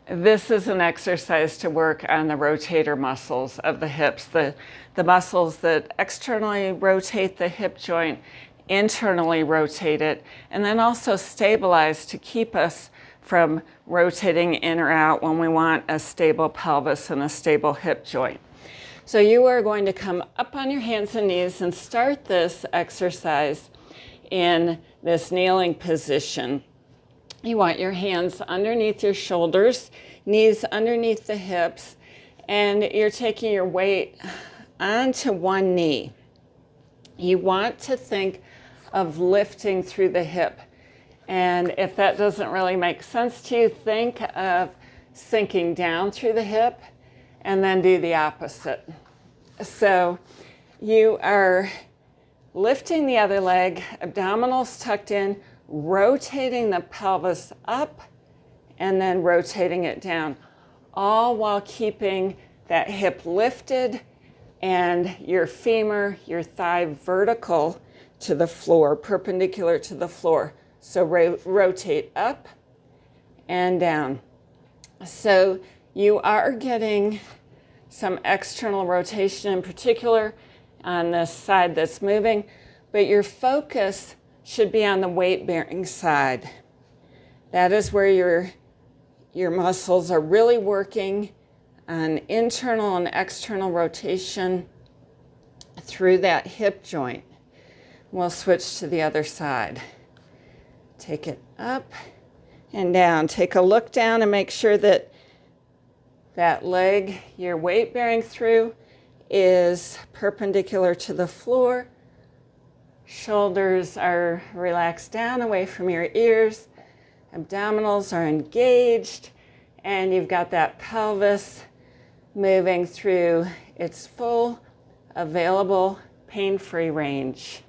This is an exercise to work on the rotator muscles of the hips, the muscles that externally rotate the hip joint, internally rotate it, and then also stabilize to keep us from rotating in or out when we want a stable pelvis and a stable hip joint. So you are going to come up on your hands and knees and start this exercise in this kneeling position. You want your hands underneath your shoulders, knees underneath the hips, and you're taking your weight onto one knee. You want to think of lifting through the hip. And if that doesn't really make sense to you, think of sinking down through the hip and then do the opposite. So you are lifting the other leg, abdominals tucked in, rotating the pelvis up and then rotating it down, all while keeping that hip lifted and your femur, your thigh vertical to the floor, perpendicular to the floor. So rotate up and down. So you are getting some external rotation in particular on this side that's moving, but your focus should be on the weight-bearing side. That is where your muscles are really working on internal and external rotation through that hip joint. We'll switch to the other side. Take it up and down. Take a look down and make sure that that leg you're weight-bearing through is perpendicular to the floor. Shoulders are relaxed down away from your ears. Abdominals are engaged. And you've got that pelvis moving through its full available pain-free range.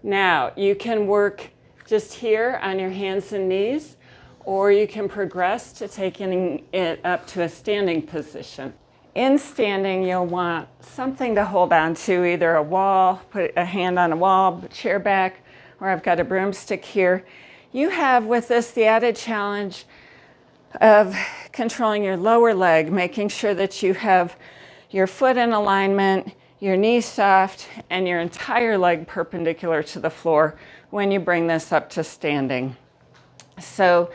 Now, you can work just here on your hands and knees, or you can progress to taking it up to a standing position. In standing, you'll want something to hold on to, either a wall, put a hand on a wall, chair back, or I've got a broomstick here. You have with this the added challenge of controlling your lower leg, making sure that you have your foot in alignment, your knee soft, and your entire leg perpendicular to the floor when you bring this up to standing. So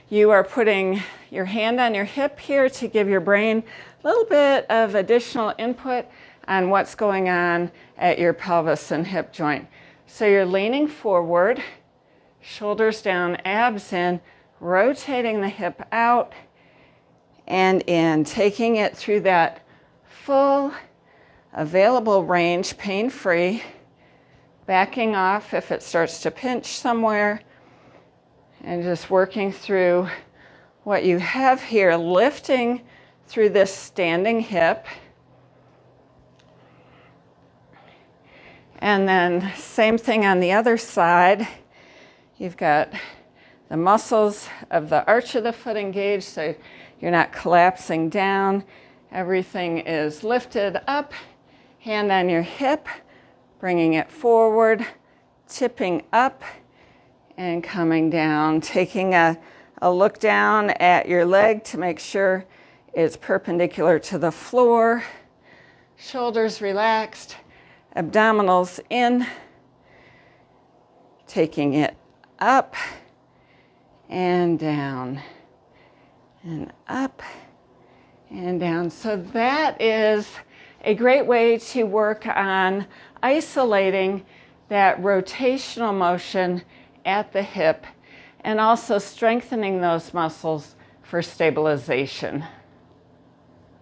you are putting your hand on your hip here to give your brain a little bit of additional input on what's going on at your pelvis and hip joint. So you're leaning forward, shoulders down, abs in, rotating the hip out and in, taking it through that full available range, pain-free, backing off if it starts to pinch somewhere, and just working through what you have here, lifting through this standing hip. And then same thing on the other side. You've got the muscles of the arch of the foot engaged, so you're not collapsing down. Everything is lifted up, hand on your hip, bringing it forward, tipping up and coming down, taking a look down at your leg to make sure it's perpendicular to the floor, shoulders relaxed, abdominals in, taking it up and down, and up and down. So that is a great way to work on isolating that rotational motion at the hip and also strengthening those muscles for stabilization.